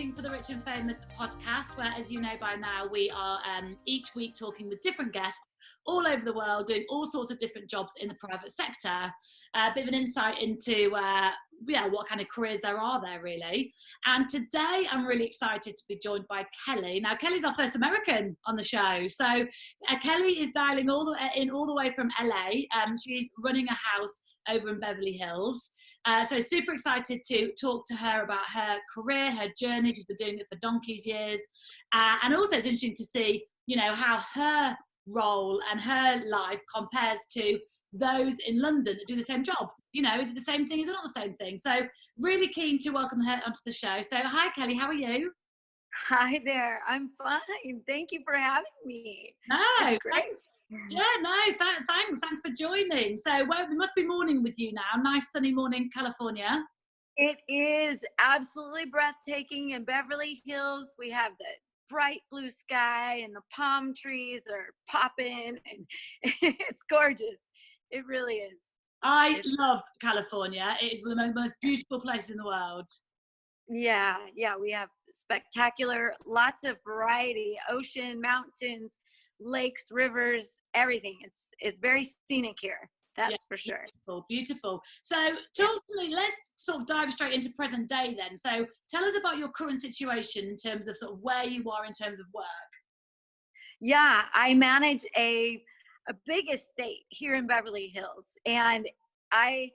Housekeeping for the Rich and Famous podcast, where, as you know by now, we are each week talking with different guests all over the world, doing all sorts of different jobs in the private sector. A bit of an insight into what kind of careers there are there, really. And today I'm really excited to be joined by Kelly. Now, Kelly's our first American on the show. So Kelly is dialing all the way from LA. She's running a house over in Beverly Hills. So super excited to talk to her about her career, her journey. She's been doing it for donkey's years. And also it's interesting to see, how her role and her life compares to those in London that do the same job. Is it the same thing? Is it not the same thing? So really keen to welcome her onto the show. So hi, Kelly, how are you? Hi there, I'm fine. Thank you for having me. No, great. Yeah, no, thanks for joining. So it must be morning with you now. Nice sunny morning, California. It is absolutely breathtaking in Beverly Hills. We have the bright blue sky and the palm trees are popping and it's gorgeous. It really is. I love California. It is one of the most beautiful places in the world. Yeah, we have spectacular, lots of variety, ocean, mountains, lakes, rivers, everything. It's very scenic here. That's for sure. Beautiful. So talk to me, let's sort of dive straight into present day then. So tell us about your current situation in terms of sort of where you are in terms of work. Yeah, I manage a big estate here in Beverly Hills. And I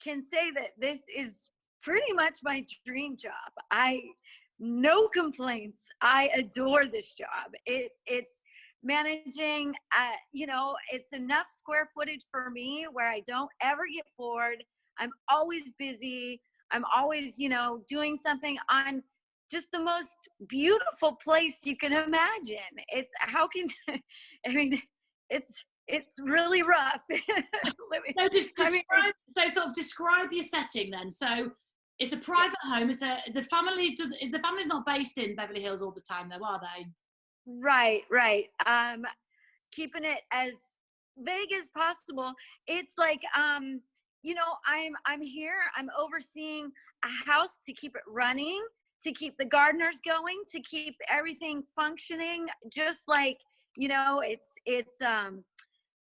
can say that this is pretty much my dream job. No complaints. I adore this job. It's managing, it's enough square footage for me where I don't ever get bored. I'm always busy. I'm always, doing something on just the most beautiful place you can imagine. It's really rough. So describe your setting then. So it's a private home. Is the family's not based in Beverly Hills all the time though, are they? Right. Keeping it as vague as possible. It's like, I'm here, I'm overseeing a house to keep it running, to keep the gardeners going, to keep everything functioning, just like, it's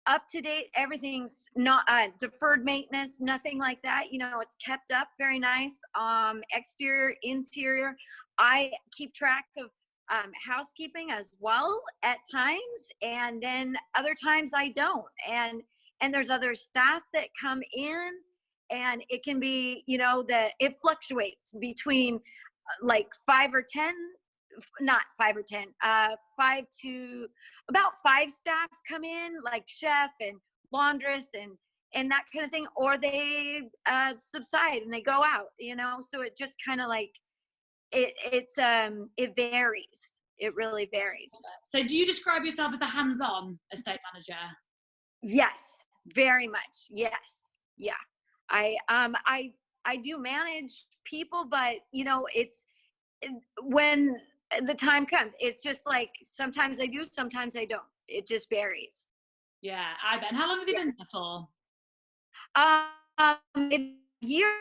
up to date. Everything's not deferred maintenance, nothing like that. It's kept up very nice. Exterior, interior. I keep track of housekeeping as well at times, and then other times I don't. And there's other staff that come in, and it can be, it fluctuates between like 5 or 10. Not 5 or 10, 5 to about 5 staff come in, like chef and laundress and that kind of thing, or they subside and they go out, so it just kind of like it varies. It really varies. So do you describe yourself as a hands-on estate manager? Yes, very much. Yes. Yeah. I do manage people, but it's when the time comes, it's just like sometimes I do, sometimes I don't. It just varies. Yeah, I bet. And how long have you been there for? It's a year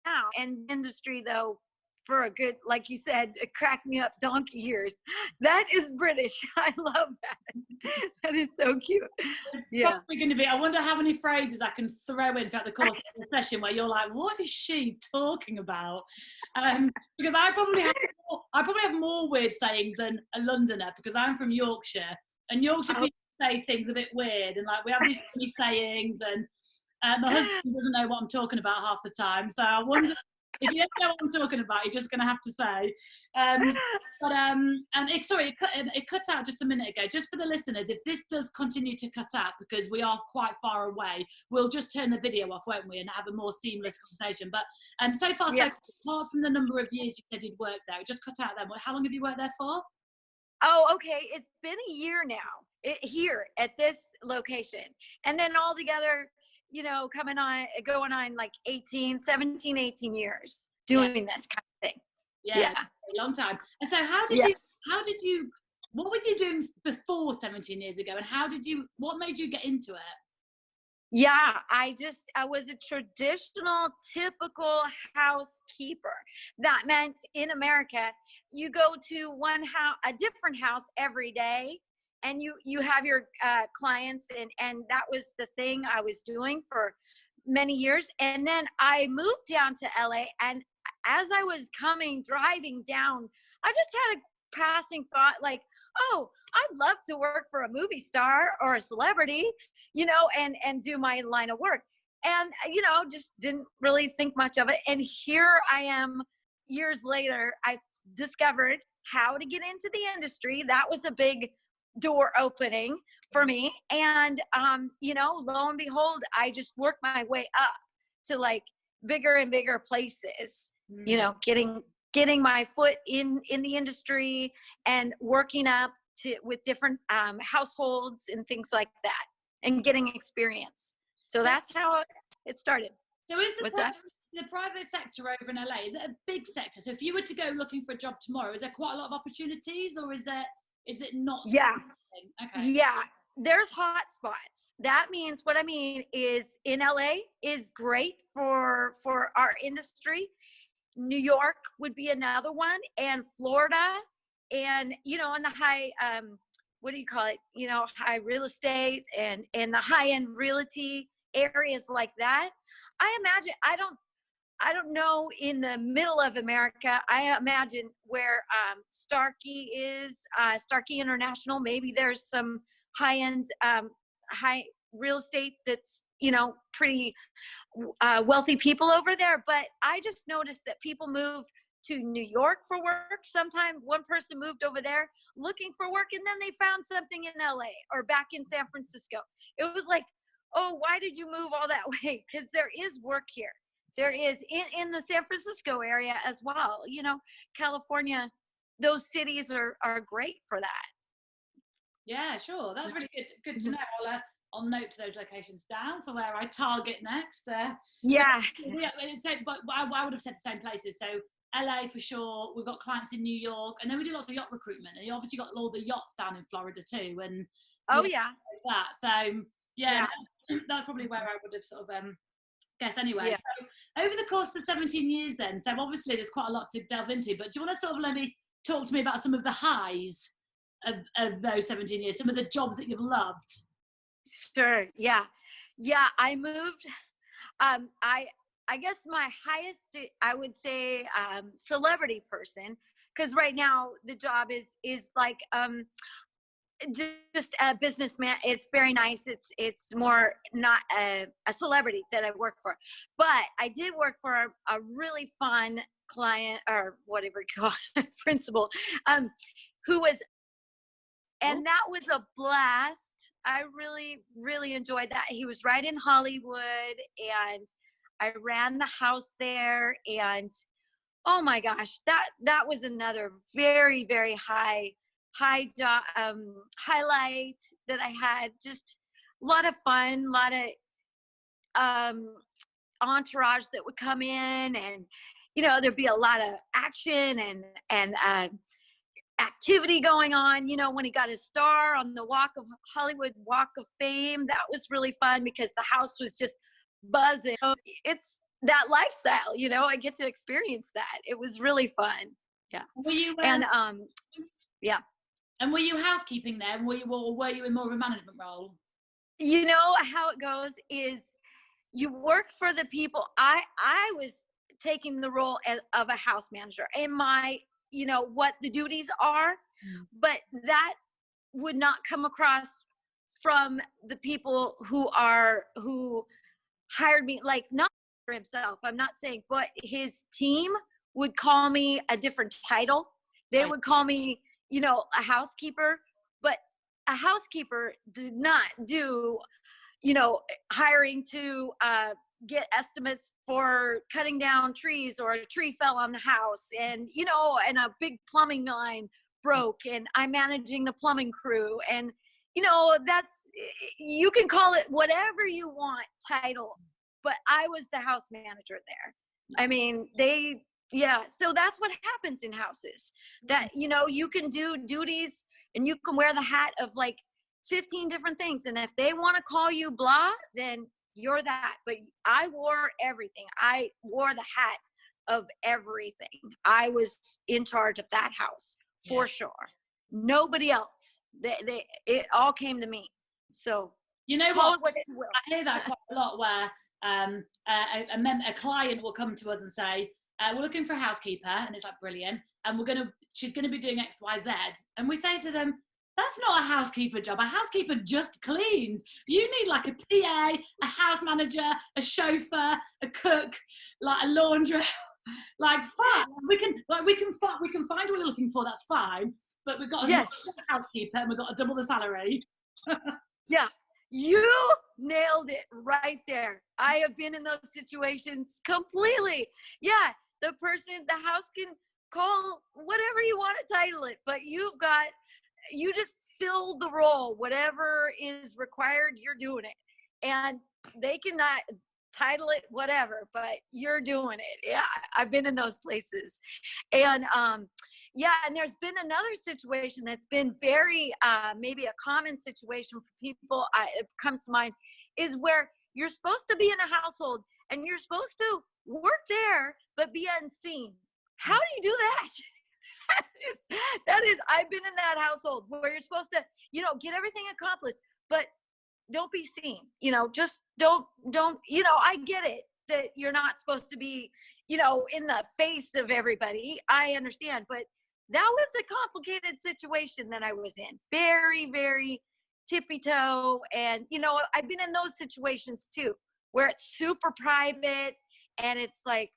now. And industry though, for a good, like you said, it cracked me up, donkey years. That is British. I love that. That is so cute. It's probably going to be, I wonder how many phrases I can throw in throughout the course of the session where you're like, what is she talking about? Because I probably have more weird sayings than a Londoner, because I'm from Yorkshire, and Yorkshire people say things a bit weird, and like we have these funny sayings, and my husband doesn't know what I'm talking about half the time, so I wonder if you don't know what I'm talking about, you're just going to have to say. It cut out just a minute ago. Just for the listeners, if this does continue to cut out because we are quite far away, we'll just turn the video off, won't we, and have a more seamless conversation. But so far, so apart from the number of years you said you'd worked there, it just cut out then. How long have you worked there for? Oh, okay. It's been a year now here at this location. And then all together, going on like 17, 18 years doing this kind of thing. Yeah. A long time. And so what were you doing before 17 years ago, and what made you get into it? Yeah, I was a traditional, typical housekeeper. That meant in America, you go to one house, a different house every day, and you have your clients, and that was the thing I was doing for many years. And then I moved down to LA, and as I was driving down, I just had a passing thought like, oh, I'd love to work for a movie star or a celebrity, and do my line of work. And, just didn't really think much of it. And here I am years later, I discovered how to get into the industry. That was a big door opening for me. And, lo and behold, I just worked my way up to like bigger and bigger places, getting my foot in the industry and working up with different households and things like that, and getting experience. So that's how it started. So the private sector over in LA, is it a big sector? So if you were to go looking for a job tomorrow, is there quite a lot of opportunities, or is it not? Yeah. Okay. Yeah. There's hot spots. That means, what I mean is, in LA is great for our industry. New York would be another one, and Florida, and in the high what do you call it, high real estate and the high-end realty areas like that. I imagine, I don't know in the middle of America. I imagine where Starkey is, Starkey International, maybe there's some high-end high real estate that's pretty wealthy people over there. But I just noticed that people move to New York for work. Sometime one person moved over there looking for work, and then they found something in LA or back in San Francisco. It was like, oh, why did you move all that way? Because there is work here. There is in the San Francisco area as well. California, those cities are great for that. Yeah, sure. That's really good to know. I'll note those locations down for where I target next. Yeah. But I would have said the same places. So LA for sure. We've got clients in New York, and then we do lots of yacht recruitment. And you obviously got all the yachts down in Florida too. And yeah, that. So yeah. That's probably where I would have sort of guessed anyway. Yeah. So over the course of the 17 years, then, so obviously there's quite a lot to delve into. But do you want to sort of talk to me about some of the highs of those 17 years, some of the jobs that you've loved? Sure. Yeah. I moved. I guess my highest, I would say, celebrity person, because right now the job is like just a businessman. It's very nice. It's more not a celebrity that I work for, but I did work for a really fun client, or whatever you call it, principal, who was. And that was a blast. I really, really enjoyed that. He was right in Hollywood, and I ran the house there. And oh my gosh, that was another very, very highlight that I had. Just a lot of fun, a lot of entourage that would come in, and there'd be a lot of action and activity going on. When he got his star on the Hollywood Walk of Fame, that was really fun because the house was just buzzing. It's that lifestyle, I get to experience that. It was really fun. Yeah. Were you yeah. And were you housekeeping there? Were you in more of a management role? How it goes is you work for the people. I was taking the role of a house manager, and my what the duties are, but that would not come across from the people who hired me, like, not for himself, I'm not saying, but his team would call me a different title. They would call me, a housekeeper, but a housekeeper did not do, hiring to get estimates for cutting down trees, or a tree fell on the house, and and a big plumbing line broke, and I'm managing the plumbing crew, and that's, you can call it whatever you want title, but I was the house manager there. I mean, so that's what happens in houses, that you can do duties, and you can wear the hat of like 15 different things, and if they want to call you blah, then you're that. But I wore everything. I wore the hat of everything. I was in charge of that house for sure. Nobody else. It all came to me. So you know call what? it what you will. I hear that quite a lot, where a client will come to us and say, we're looking for a housekeeper, and it's like, brilliant, and she's gonna be doing X, Y, Z, and we say to them, that's not a housekeeper job. A housekeeper just cleans. You need like a PA, a house manager, a chauffeur, a cook, like a laundress. Like, fine, we can find what we're looking for. That's fine, but we've got a housekeeper, and we've got to double the salary. Yeah, you nailed it right there. I have been in those situations completely. Yeah, the house can call whatever you want to title it, but you just fill the role. Whatever is required, you're doing it. And they cannot title it whatever, but you're doing it. Yeah, I've been in those places. And yeah, and there's been another situation that's been very maybe a common situation for people, it comes to mind, is where you're supposed to be in a household and you're supposed to work there but be unseen. How do you do that? that is I've been in that household where you're supposed to, get everything accomplished, but don't be seen. Just don't, I get it that you're not supposed to be, in the face of everybody. I understand, but that was a complicated situation that I was in. Very, very tippy toe. And, I've been in those situations too, where it's super private and it's like,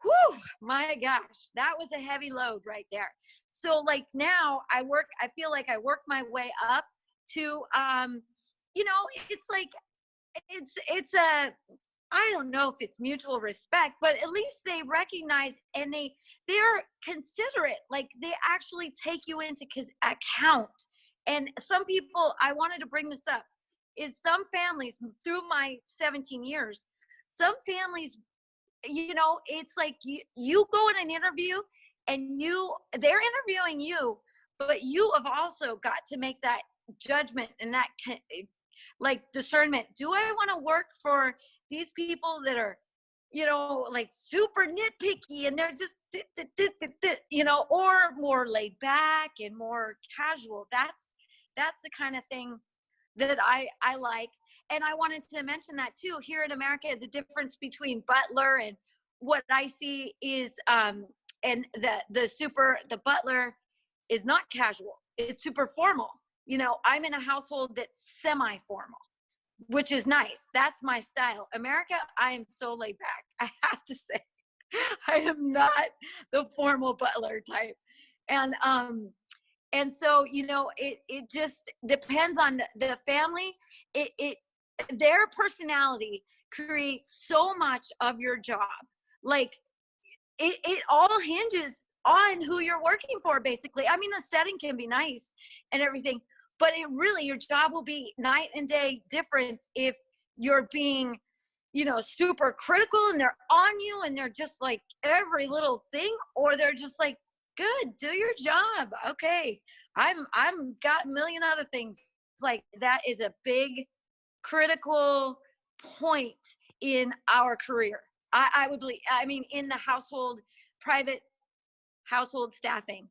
whew, my gosh, that was a heavy load right there. So like now I feel like I work my way up to, it's like, it's a, I don't know if it's mutual respect, but at least they recognize and they're considerate. Like they actually take you into account. And some people, I wanted to bring this up, is some families through my 17 years, some families, it's like you go in an interview and they're interviewing you, but you have also got to make that judgment and that like discernment. Do I want to work for these people that are, like super nitpicky and they're just, or more laid back and more casual? That's the kind of thing that I like. And I wanted to mention that too, here in America, the difference between butler and what I see is, and the butler is not casual. It's super formal. I'm in a household that's semi-formal, which is nice. That's my style. America, I am so laid back. I have to say, I am not the formal butler type. And so, it just depends on the family. Their personality creates so much of your job. Like it all hinges on who you're working for, basically. I mean, the setting can be nice and everything, but your job will be night and day difference if you're being, super critical and they're on you and they're just like every little thing, or they're just like, good, do your job. Okay. I'm got a million other things. It's like, that is a big critical point in our career. I would believe, in the private household staffing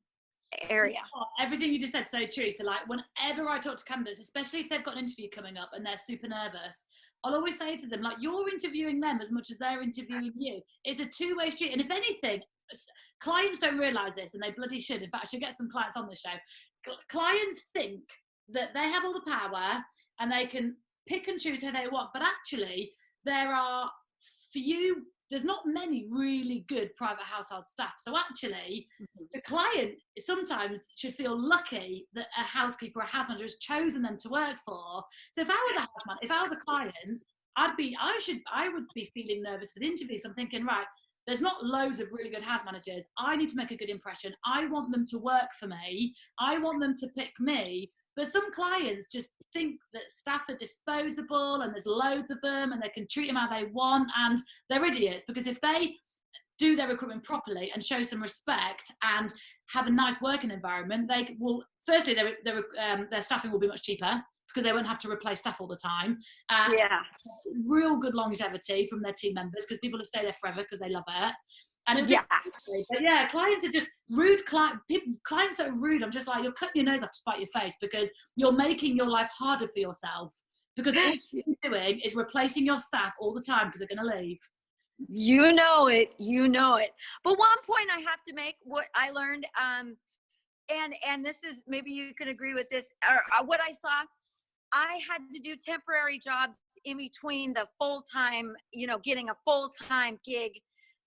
area. Everything you just said, so true. So like whenever I talk to candidates, especially if they've got an interview coming up and they're super nervous, I'll always say to them, like, you're interviewing them as much as they're interviewing you. It's a two-way street. And if anything, clients don't realize this, and they bloody should. In fact, I should get some clients on the show. Clients think that they have all the power and they can pick and choose who they want, but actually there's not many really good private household staff. So actually, the client sometimes should feel lucky that a housekeeper or a house manager has chosen them to work for. So if I was a client, I would be feeling nervous for the interview. So I'm thinking, right, there's not loads of really good house managers. I need to make a good impression. I want them to work for me. I want them to pick me. But some clients just think that staff are disposable and there's loads of them and they can treat them how they want, and they're idiots, because if they do their recruitment properly and show some respect and have a nice working environment, they will firstly, their staffing will be much cheaper because they won't have to replace staff all the time. Yeah. Real good longevity from their team members because people will stay there forever because they love it. And it'll just, but yeah, clients are just rude. Clients that are rude, I'm just like, you're cutting your nose off to spite your face because you're making your life harder for yourself. Because all you're doing is replacing your staff all the time because they're going to leave. You know it. But one point I have to make, what I learned, and this is, maybe you can agree with this, or what I saw, I had to do temporary jobs in between the full-time, getting a full-time gig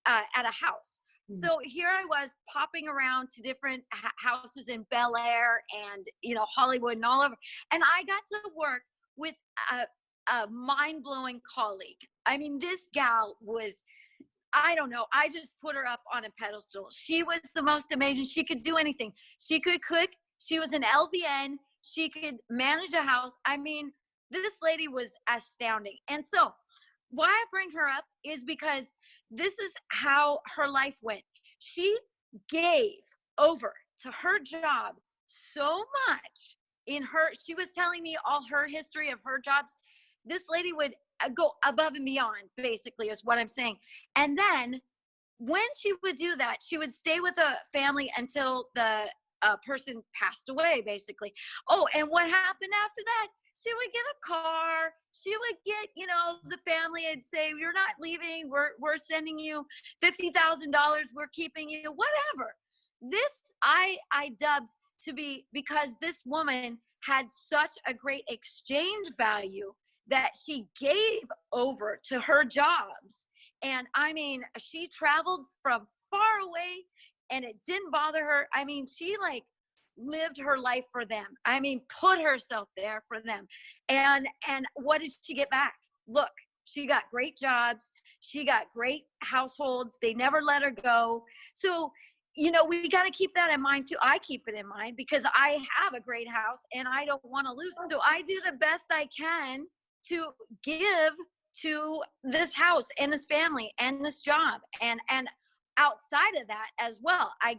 at a house. So here I was popping around to different houses in Bel Air and, Hollywood and all over. And I got to work with a mind-blowing colleague. I mean, this gal was, I don't know, I just put her up on a pedestal. She was the most amazing. She could do anything. She could cook. She was an LVN. She could manage a house. I mean, this lady was astounding. And so why I bring her up is because this is how her life went. She gave over to her job so much she was telling me all her history of her jobs. This lady would go above and beyond, basically, is what I'm saying. And then when she would do that, she would stay with a family until the person passed away, basically. Oh, and what happened after that? She would get a car. She would get, the family would say, "You're not leaving. We're sending you $50,000. We're keeping you," whatever. This I dubbed to be, because this woman had such a great exchange value that she gave over to her jobs. And I mean, she traveled from far away and it didn't bother her. I mean, she lived her life for them. I mean, put herself there for them. And what did she get back? Look, she got great jobs. She got great households. They never let her go. So, we got to keep that in mind too. I keep it in mind because I have a great house and I don't want to lose it. So I do the best I can to give to this house and this family and this job. And outside of that as well, I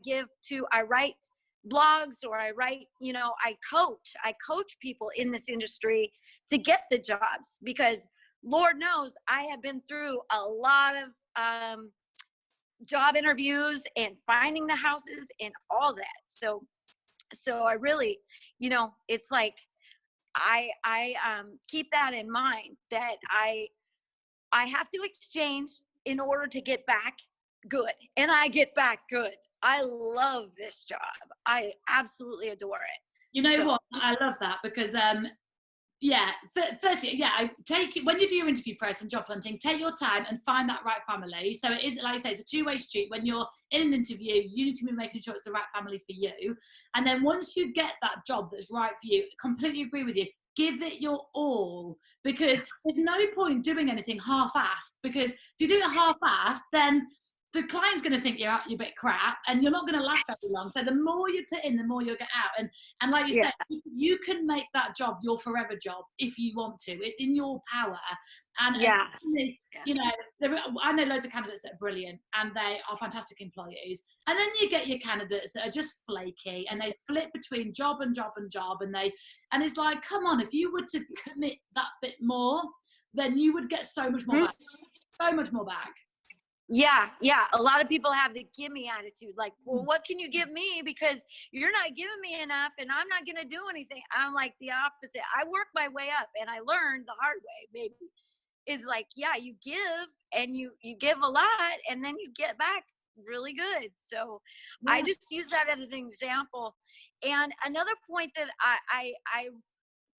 write blogs, or I write, I coach people in this industry to get the jobs, because Lord knows I have been through a lot of job interviews and finding the houses and all that. So I really, it's like, I keep that in mind, that I have to exchange in order to get back good. And I get back good. I love this job. I absolutely adore it. You know what? I love that because, firstly, I take it when you do your interview process and job hunting, take your time and find that right family. So it is, like I say, it's a two-way street. When you're in an interview, you need to be making sure it's the right family for you. And then once you get that job that's right for you, completely agree with you, give it your all, because there's no point doing anything half-assed, because if you do it half-assed, then the client's going to think you're a bit crap and you're not going to last very long. So the more you put in, the more you'll get out. And like you said, you can make that job your forever job if you want to. It's in your power. And I know loads of candidates that are brilliant and they are fantastic employees. And then you get your candidates that are just flaky and they flip between job and job and job. And it's like, come on, if you were to commit that bit more, then you would get so much more back. So much more back. Yeah. A lot of people have the gimme attitude. Like, well, what can you give me? Because you're not giving me enough and I'm not going to do anything. I'm like the opposite. I work my way up, and I learned the hard way, maybe, is like, you give and you give a lot and then you get back really good. So I just use that as an example. And another point that I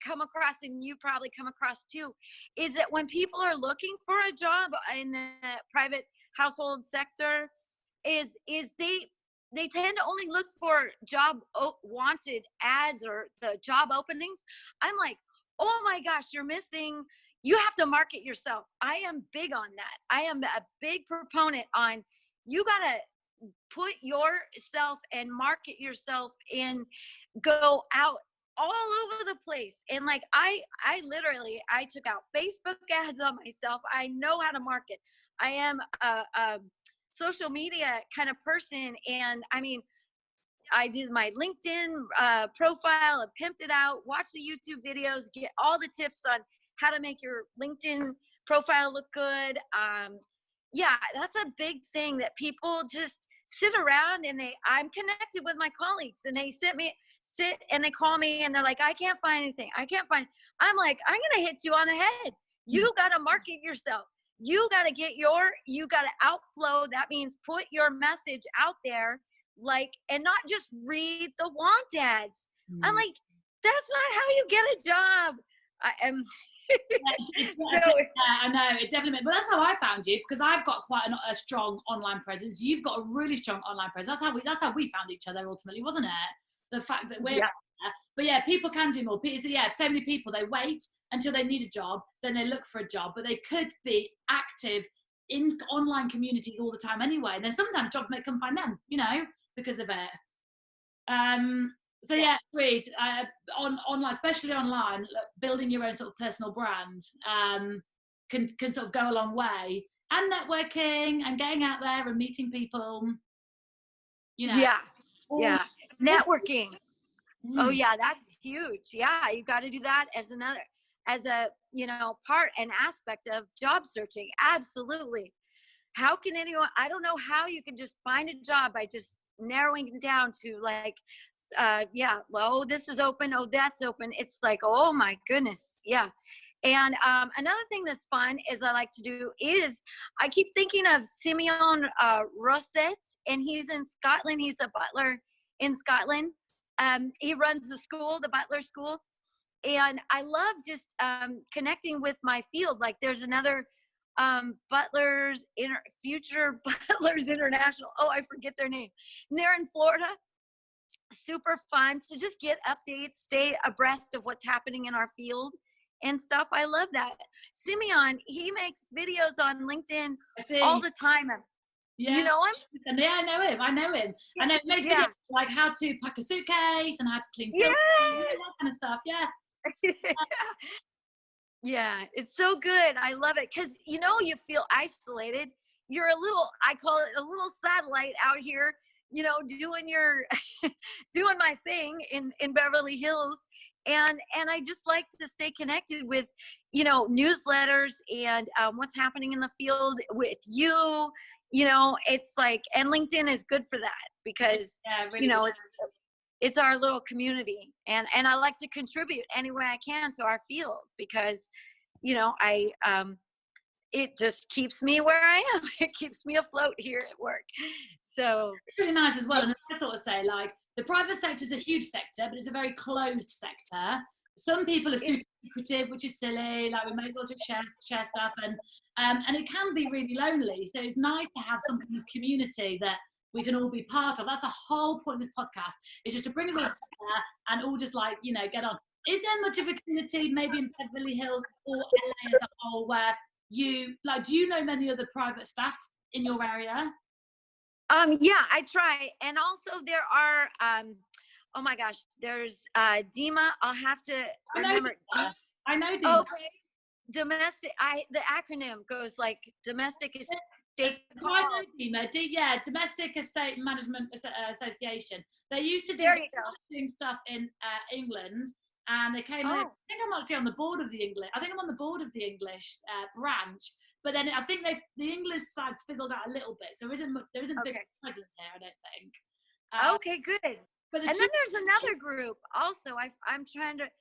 come across, and you probably come across too, is that when people are looking for a job in the private household sector, is they tend to only look for job wanted ads or the job openings. I'm like, oh my gosh, you have to market yourself. I am big on that. I am a big proponent on, you gotta put yourself and market yourself and go out all over the place. And like, I literally took out Facebook ads on myself. I know how to market. I am a social media kind of person. And I mean, I did my LinkedIn profile, I pimped it out, watch the YouTube videos, get all the tips on how to make your LinkedIn profile look good. Yeah, that's a big thing that people just sit around and I'm connected with my colleagues and they sit and they call me and they're like, I can't find anything. I'm like, I'm going to hit you on the head. You got to market yourself. You got to outflow. That means put your message out there, like, and not just read the want ads. I'm like, that's not how you get a job. I am. I know it definitely. But that's how I found you, because I've got quite a strong online presence. You've got a really strong online presence. That's how we found each other ultimately, wasn't it? The fact that we're but yeah, people can do more. So yeah, so many people, they wait until they need a job, then they look for a job, but they could be active in online communities all the time anyway. And then sometimes jobs may come find them, because of it. So yeah, agreed. Online, especially online, building your own sort of personal brand can sort of go a long way. And networking and getting out there and meeting people. Yeah. Networking. Oh yeah, that's huge. Yeah, you got to do that as a part and aspect of job searching. Absolutely. How can anyone? I don't know how you can just find a job by just narrowing it down to like, well, this is open. Oh, that's open. It's like, oh my goodness. Yeah. And another thing that's fun is I like to do is I keep thinking of Simeon Rosset, and he's in Scotland. He's a butler in Scotland. He runs the butler school. And I love just connecting with my field. Like there's another Future Butlers International. Oh, I forget their name. And they're in Florida. Super fun to just get updates, stay abreast of what's happening in our field and stuff. I love that. Simeon, he makes videos on LinkedIn all the time. Yeah. You know him? Yeah, I know him. I know he makes videos like how to pack a suitcase and how to clean silver, that kind of stuff. Yeah. Yeah, it's so good. I love it because you feel isolated. You're I call it a little satellite out here, doing doing my thing in Beverly Hills. And I just like to stay connected with, newsletters and what's happening in the field with you. It's like, and LinkedIn is good for that because, it's our little community. And I like to contribute any way I can to our field because, it just keeps me where I am. It keeps me afloat here at work. So it's really nice as well. And I sort of say, like, the private sector is a huge sector, but it's a very closed sector. Some people are super secretive, which is silly. Like, we may as well just share stuff, and it can be really lonely. So it's nice to have some kind of community that we can all be part of. That's the whole point of this podcast. It's just to bring us all together and all just like, get on. Is there much of a community, maybe in Beverly Hills or LA as a whole, where do you know many other private staff in your area? Yeah, I try. And also there are, oh my gosh, there's DEMA. I'll have to remember. I know DEMA. Okay. Domestic, the acronym goes like Domestic Estate. Domestic Estate Management Association. They used to doing stuff in England, and they came in. I think I'm actually on the board of the English. I think I'm on the board of the English branch. But then I think the English side's fizzled out a little bit, so there isn't big presence here, I don't think. Okay, good. And then there's another group also. I'm trying to.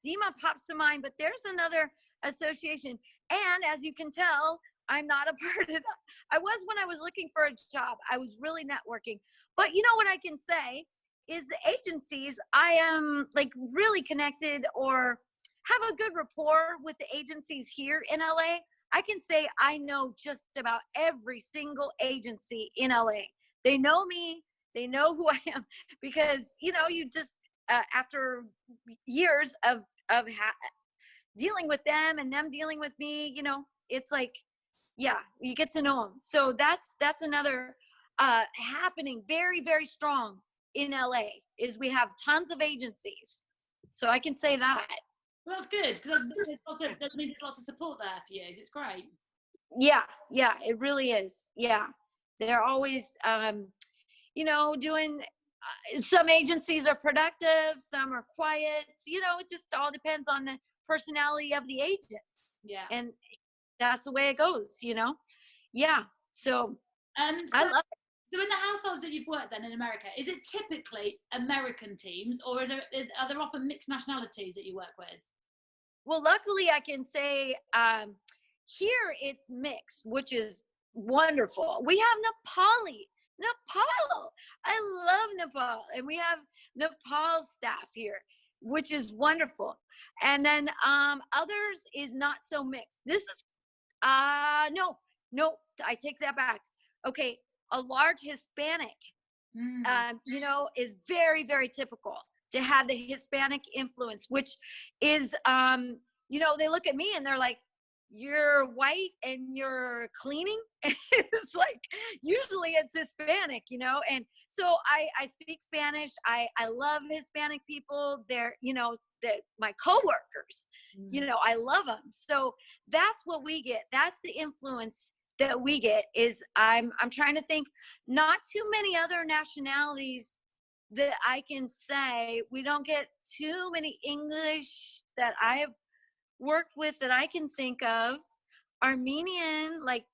DEMA pops to mind, but there's another association, and as you can tell, I'm not a part of that. I was when I was looking for a job. I was really networking. But you know what I can say is the agencies, I am like really connected or have a good rapport with the agencies here in LA. I can say I know just about every single agency in LA. They know me. They know who I am because, you just, after years of dealing with them and them dealing with me, it's like, yeah, you get to know them. So that's another happening very, very strong in LA is we have tons of agencies. So I can say that. Well, that's good because that means there's lots of support there for you. It's great. Yeah, it really is. Yeah, they're always, doing. some agencies are productive, some are quiet. You know, it just all depends on the personality of the agent. Yeah. And that's the way it goes, you know? Yeah. So, I love it. So in the households that you've worked then in America, is it typically American teams, or are there often mixed nationalities that you work with? Well, luckily I can say here it's mixed, which is wonderful. We have Nepal. I love Nepal. And we have Nepal staff here, which is wonderful. And then others is not so mixed. This is, no, I take that back. Okay, a large Hispanic, you know, is very, very typical to have the Hispanic influence, which is, you know, they look at me and they're like, you're white and you're cleaning. It's like, usually it's Hispanic, you know? And so I speak Spanish. I love Hispanic people. They're, you know, my coworkers, you know, I love them. So that's what we get. That's the influence that we get. Is I'm trying to think, not too many other nationalities that I can say. We don't get too many English that I have worked with that I can think of. Armenian, like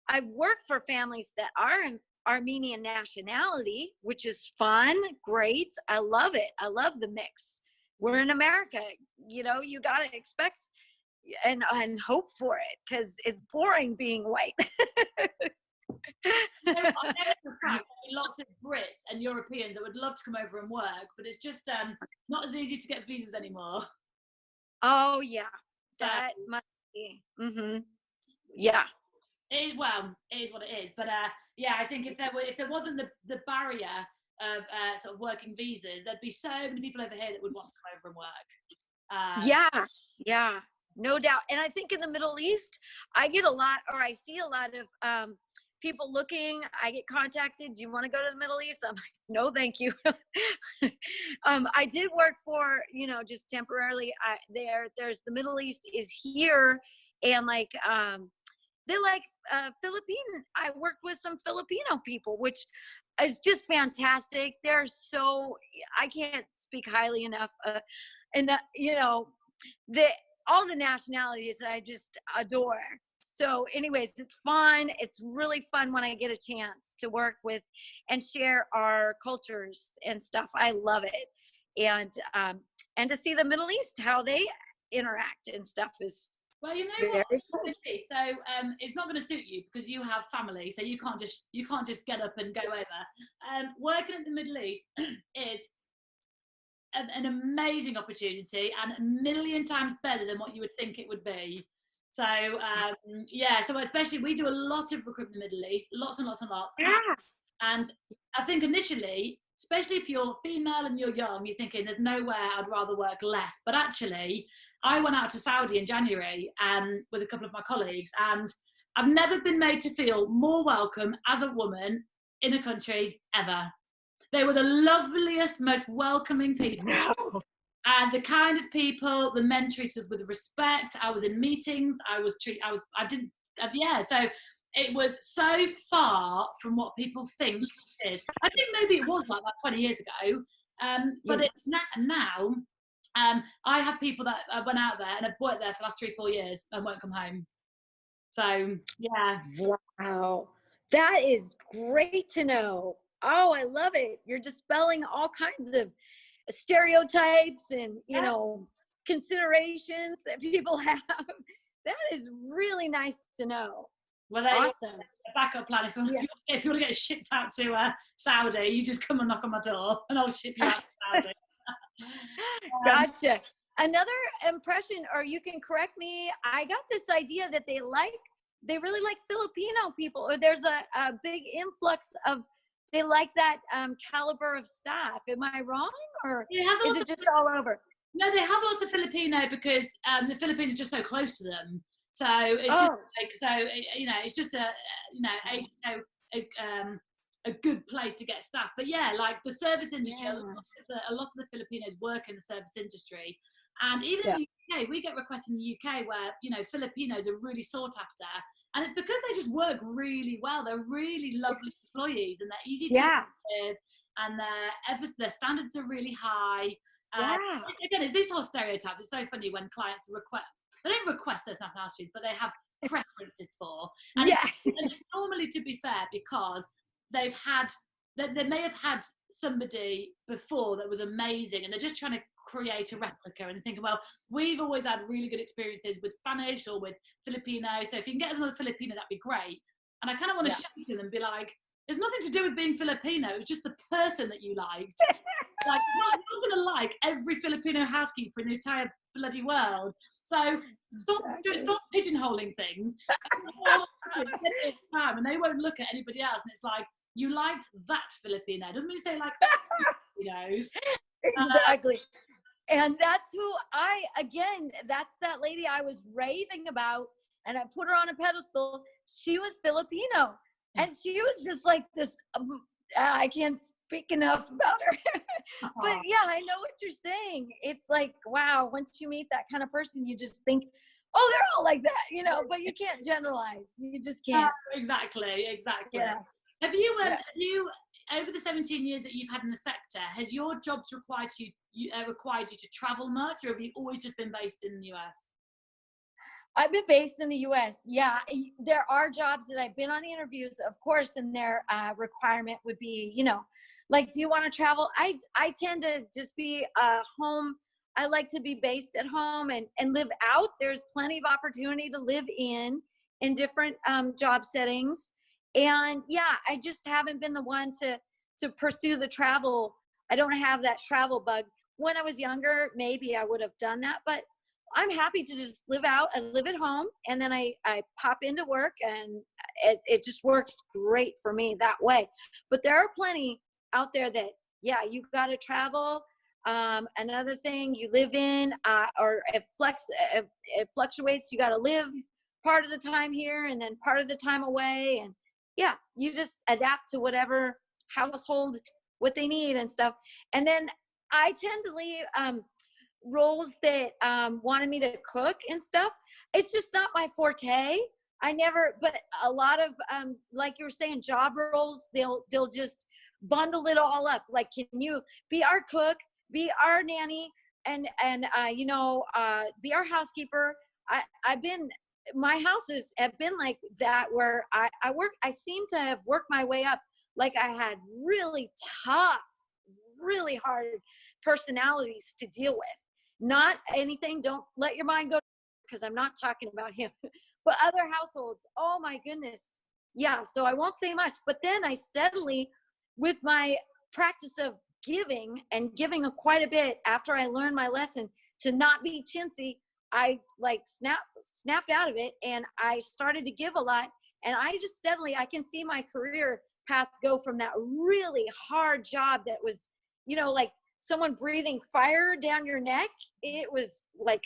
I've worked for families that are Armenian nationality, which is fun, great. I love it. I love the mix. We're in America, you know, you got to expect and hope for it, because it's boring being white. I know lots of Brits and Europeans that would love to come over and work, but it's just not as easy to get visas anymore. Oh yeah, that must be. Yeah. Well, it is what it is. But yeah, I think if there wasn't the barrier of sort of working visas, there'd be so many people over here that would want to come over and work. Yeah, no doubt. And I think in the Middle East, I get a lot, or I see a lot of people looking. I get contacted. Do you want to go to the Middle East? I'm like, no, thank you. I did work for, you know, just temporarily. There's the Middle East is here, and like they like Philippine. I worked with some Filipino people, which is just fantastic. They're so, I can't speak highly enough. And you know, all the nationalities that I just adore. So anyways, it's fun. It's really fun when I get a chance to work with and share our cultures and stuff. I love it. And to see the Middle East, how they interact and stuff is, well, you know what? So it's not going to suit you because you have family, so you can't just get up and go over. Working in the Middle East is an amazing opportunity and a million times better than what you would think it would be. So yeah, so especially we do a lot of recruitment in the Middle East, lots and lots and lots. Yeah. And I think initially, especially if you're female and you're young, you're thinking there's nowhere I'd rather work less. But actually, I went out to Saudi in January with a couple of my colleagues, and I've never been made to feel more welcome as a woman in a country ever. They were the loveliest, most welcoming people. Wow. And the kindest people. The men treated us with respect. I was in meetings. So it was so far from what people think it is. I think maybe it was like that 20 years ago. But now, I have people that went out there and have worked there for the last 3-4 years and won't come home. So, yeah. Wow. That is great to know. Oh, I love it. You're dispelling all kinds of stereotypes and, you know, considerations that people have. That is really nice to know. Well, awesome. A backup plan. If you want to get shipped out to Saudi, you just come and knock on my door and I'll ship you out to Saudi. Gotcha. Another impression, or you can correct me, I got this idea that they really like Filipino people, or there's a big influx of, they like that caliber of staff. Am I wrong? Or is it just all over? No, they have lots of Filipino because the Philippines is just so close to them. So it's just it's just a good place to get staff. But yeah, like the service industry, a lot of the Filipinos work in the service industry. And even in the UK, we get requests in the UK where, you know, Filipinos are really sought after. And it's because they just work really well. They're really lovely employees and they're easy to work with. and their standards are really high. Yeah. Again, it's these whole stereotypes. It's so funny when clients they don't request those nationalities, but they have preferences for. And, Yeah. it's normally, to be fair, because they may have had somebody before that was amazing, and they're just trying to create a replica and thinking, well, we've always had really good experiences with Spanish or with Filipino, so if you can get us another Filipino, that'd be great. And I kind of want to shake them and be like, there's nothing to do with being Filipino, it's just the person that you liked. Like, you're not going to like every Filipino housekeeper in the entire bloody world. So stop pigeonholing things. And they won't look at anybody else. And it's like, you liked that Filipino. Doesn't mean you say like Filipinos. Exactly. And that's who that's that lady I was raving about. And I put her on a pedestal. She was Filipino. And she was just like this, I can't speak enough about her. But yeah, I know what you're saying. It's like, wow, once you meet that kind of person, you just think, oh, they're all like that, but you can't generalize. You just can't. Exactly. Yeah. Have you, over the 17 years that you've had in the sector, has your jobs required you to travel much, or have you always just been based in the US? I've been based in the US. Yeah, there are jobs that I've been on interviews, of course, and their requirement would be, like, do you want to travel? I tend to just be home. I like to be based at home and live out. There's plenty of opportunity to live in different job settings. And yeah, I just haven't been the one to pursue the travel. I don't have that travel bug. When I was younger, maybe I would have done that, but I'm happy to just live out. I live at home, and then I pop into work, and it just works great for me that way. But there are plenty out there that, yeah, you got to travel. Another thing, you live in, or it fluctuates. You got to live part of the time here and then part of the time away. And yeah, you just adapt to whatever household, what they need and stuff. And then I tend to leave roles that wanted me to cook and stuff. It's just not my forte. But a lot of like you were saying, job roles, they'll just bundle it all up. Like, can you be our cook, be our nanny, and be our housekeeper? My houses have been like that, where I seem to have worked my way up. Like, I had really tough, really hard personalities to deal with. Not anything, don't let your mind go, because I'm not talking about him, but other households. Oh my goodness. Yeah. So I won't say much, but then I steadily, with my practice of giving quite a bit after I learned my lesson to not be chintzy, I like snapped out of it, and I started to give a lot. And I just steadily, I can see my career path go from that really hard job that was, like someone breathing fire down your neck. It was like,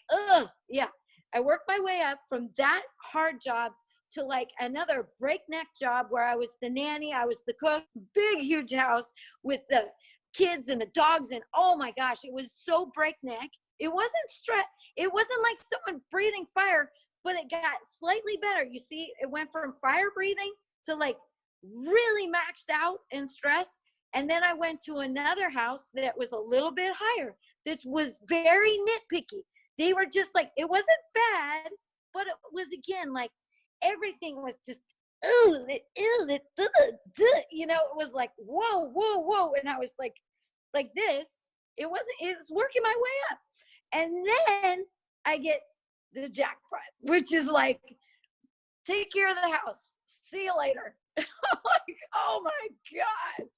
yeah. I worked my way up from that hard job to like another breakneck job where I was the nanny, I was the cook, big, huge house with the kids and the dogs. And oh my gosh, it was so breakneck. It wasn't stress. It wasn't like someone breathing fire, but it got slightly better. You see, it went from fire breathing to like really maxed out in stress. And then I went to another house that was a little bit higher, that was very nitpicky. They were just like, it wasn't bad, but it was, again, like everything was just, it was like, whoa. And I was like this. It was working my way up. And then I get the jackpot, which is like, take care of the house. See you later. I'm like, oh my God.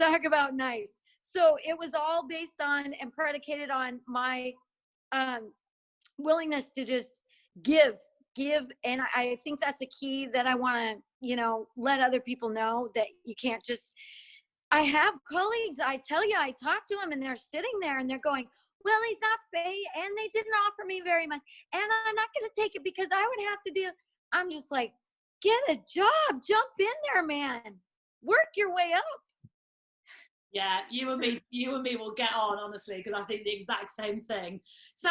Talk about nice. So it was all based on and predicated on my willingness to just give. And I think that's a key that I want to, let other people know, that you can't just, I have colleagues, I tell you, I talk to them and they're sitting there and they're going, well, he's not paid and they didn't offer me very much, and I'm not going to take it because I would have to do. I'm just like, get a job, jump in there, man, work your way up. Yeah, you and me will get on, honestly, because I think the exact same thing. So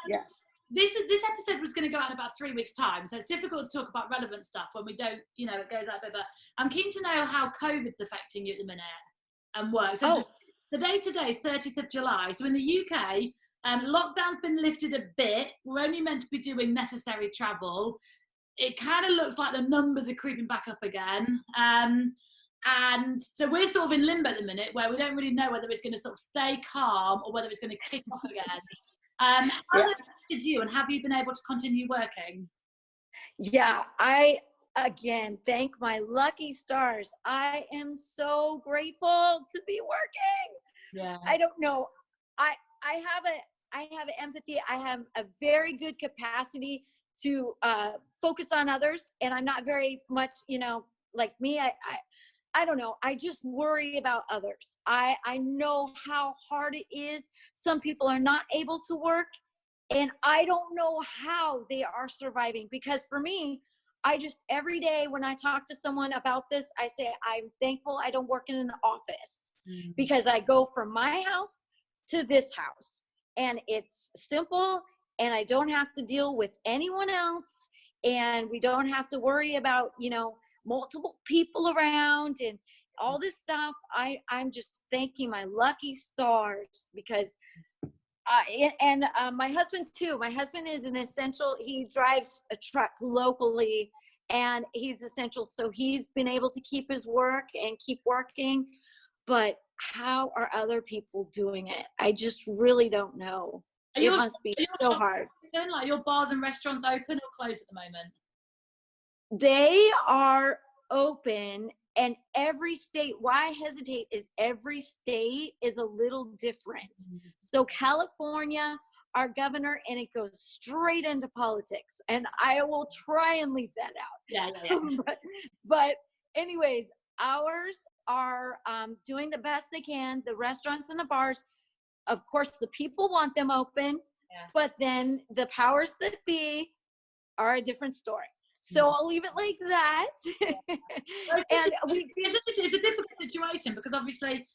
yeah. This episode was going to go out in about 3 weeks' time, so it's difficult to talk about relevant stuff when we don't, it goes out a bit. But I'm keen to know how COVID's affecting you at the minute. and work. So the day today is 30th of July. So in the UK, lockdown's been lifted a bit. We're only meant to be doing necessary travel. It kind of looks like the numbers are creeping back up again. And so we're sort of in limbo at the minute where we don't really know whether it's going to sort of stay calm or whether it's going to kick off again. How's it affected you, and have you been able to continue working? Yeah, I, again, thank my lucky stars. I am so grateful to be working. Yeah. I don't know. I have empathy. I have a very good capacity to focus on others, and I'm not very much, like me. I don't know. I just worry about others. I know how hard it is. Some people are not able to work, and I don't know how they are surviving, because for me, I just, every day when I talk to someone about this, I say, I'm thankful I don't work in an office, because I go from my house to this house, and it's simple, and I don't have to deal with anyone else, and we don't have to worry about, multiple people around and all this stuff. I'm just thanking my lucky stars, because my husband too. My husband is an essential. He drives a truck locally, and he's essential. So he's been able to keep his work and keep working. But how are other people doing it? I just really don't know. It must be so hard. Like your bars and restaurants open or closed at the moment? They are open, and every state, why I hesitate is every state is a little different. So California, our governor, and it goes straight into politics, and I will try and leave that out. Yeah. but anyways, ours are doing the best they can. The restaurants and the bars, of course, the people want them open, but then the powers that be are a different story. So I'll leave it like that. It's a difficult situation, because obviously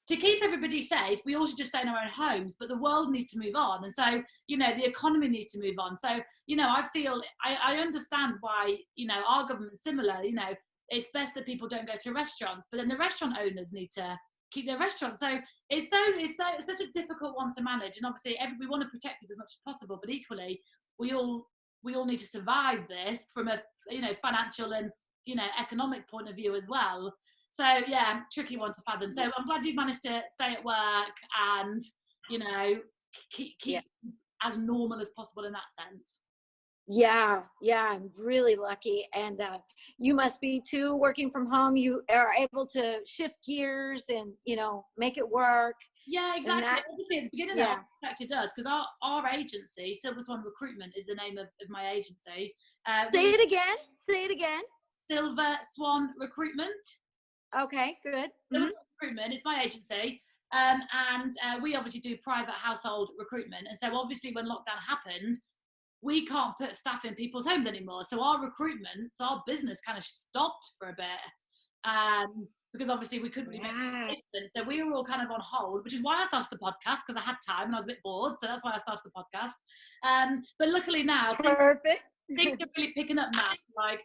to keep everybody safe, we all should just stay in our own homes, but the world needs to move on. And so, the economy needs to move on. So, I feel, I understand why, our government's similar, it's best that people don't go to restaurants, but then the restaurant owners need to keep their restaurants. So it's such a difficult one to manage. And obviously we want to protect people as much as possible, but equally we all need to survive this from a financial and economic point of view as well. So yeah, tricky one to fathom. So I'm glad you've managed to stay at work and keep things as normal as possible in that sense. Yeah, I'm really lucky. And you must be too, working from home. You are able to shift gears and make it work. Yeah, exactly. Obviously, at the beginning of that, it does, because our agency, Silver Swan Recruitment, is the name of my agency. Say it again. Silver Swan Recruitment. Okay, good. Silver Swan Recruitment is my agency, and we obviously do private household recruitment. And so obviously when lockdown happened, we can't put staff in people's homes anymore. So our business kind of stopped for a bit. Because obviously we couldn't really make placements. So we were all kind of on hold, which is why I started the podcast, because I had time and I was a bit bored. So that's why I started the podcast. But luckily now, things are really picking up now. Like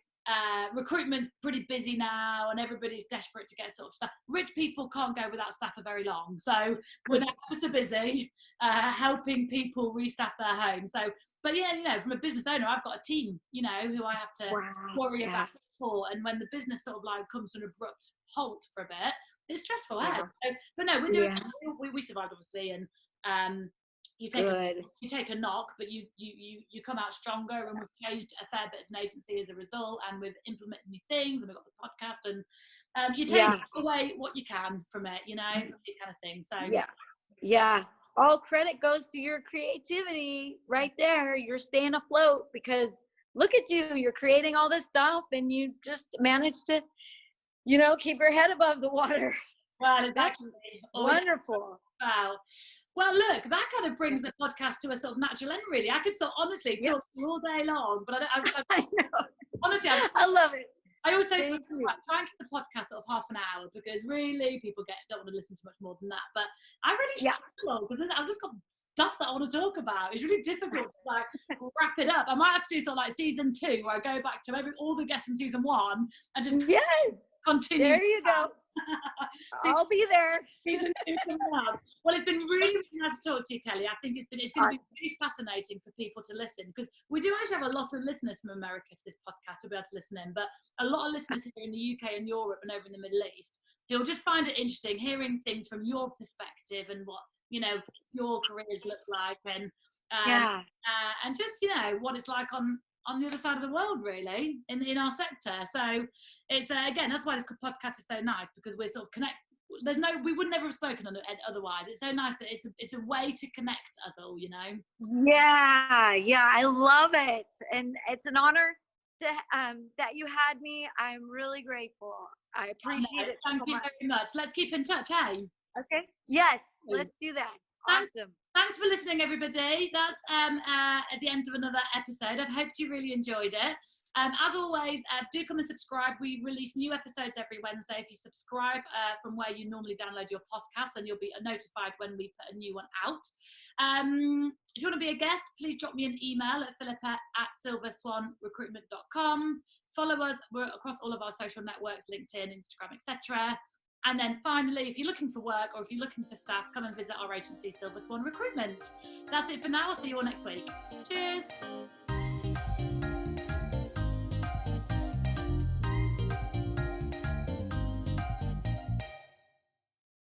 recruitment's pretty busy now, and everybody's desperate to get sort of staff. Rich people can't go without staff for very long. So we're now so busy helping people restaff their homes. So, but from a business owner, I've got a team, who I have to worry about. And when the business sort of like comes to an abrupt halt for a bit, it's stressful. So, but no, we're doing. We survived, obviously, and you take a knock, but you come out stronger. And we've changed a fair bit as an agency as a result, and we've implemented new things, and we've got the podcast, and you take away what you can from it, from these kind of things. So yeah. All credit goes to your creativity right there. You're staying afloat, because look at you, you're creating all this stuff, and you just managed to, keep your head above the water. Well, exactly. Wonderful. Wow. Well, look, that kind of brings the podcast to a sort of natural end, really. I could honestly talk all day long, but I know. Honestly, I love it. I always say to myself, try and keep the podcast sort of half an hour, because really people don't want to listen to much more than that. But I really struggle, because I've just got stuff that I want to talk about. It's really difficult to wrap it up. I might have to do sort of like season 2, where I go back to all the guests from season 1 and just continue. There you go. I'll be there. Season 2 coming up. Well, it's been really, really nice to talk to you, Kelly. I think it's going to be really fascinating for people to listen, because we do actually have a lot of listeners from America to this podcast who'll be able to listen in, but a lot of listeners here in the UK and Europe and over in the Middle East who'll just find it interesting hearing things from your perspective and what, you know, your careers look like, and and just, you know, what it's like on the other side of the world, really, in our sector. So it's again, that's why this podcast is so nice, because we're sort of we would never have spoken otherwise. It's so nice that it's a way to connect us all, you know. Yeah, I love it, and it's an honor to that you had me. I'm really grateful. I appreciate it. Thank you very much. Let's keep in touch, hey? Okay. Yes, let's do that. Awesome. Thanks for listening, everybody. That's at the end of another episode. I've hoped you really enjoyed it. As always, do come and subscribe. We release new episodes every Wednesday. If you subscribe from where you normally download your podcast, then you'll be notified when we put a new one out. If you want to be a guest, please drop me an email at Philippa@silverswanrecruitment.com. Follow us. We're across all of our social networks, LinkedIn, Instagram, etc. And then finally, if you're looking for work or if you're looking for staff, come and visit our agency, Silver Swan Recruitment. That's it for now. I'll see you all next week. Cheers.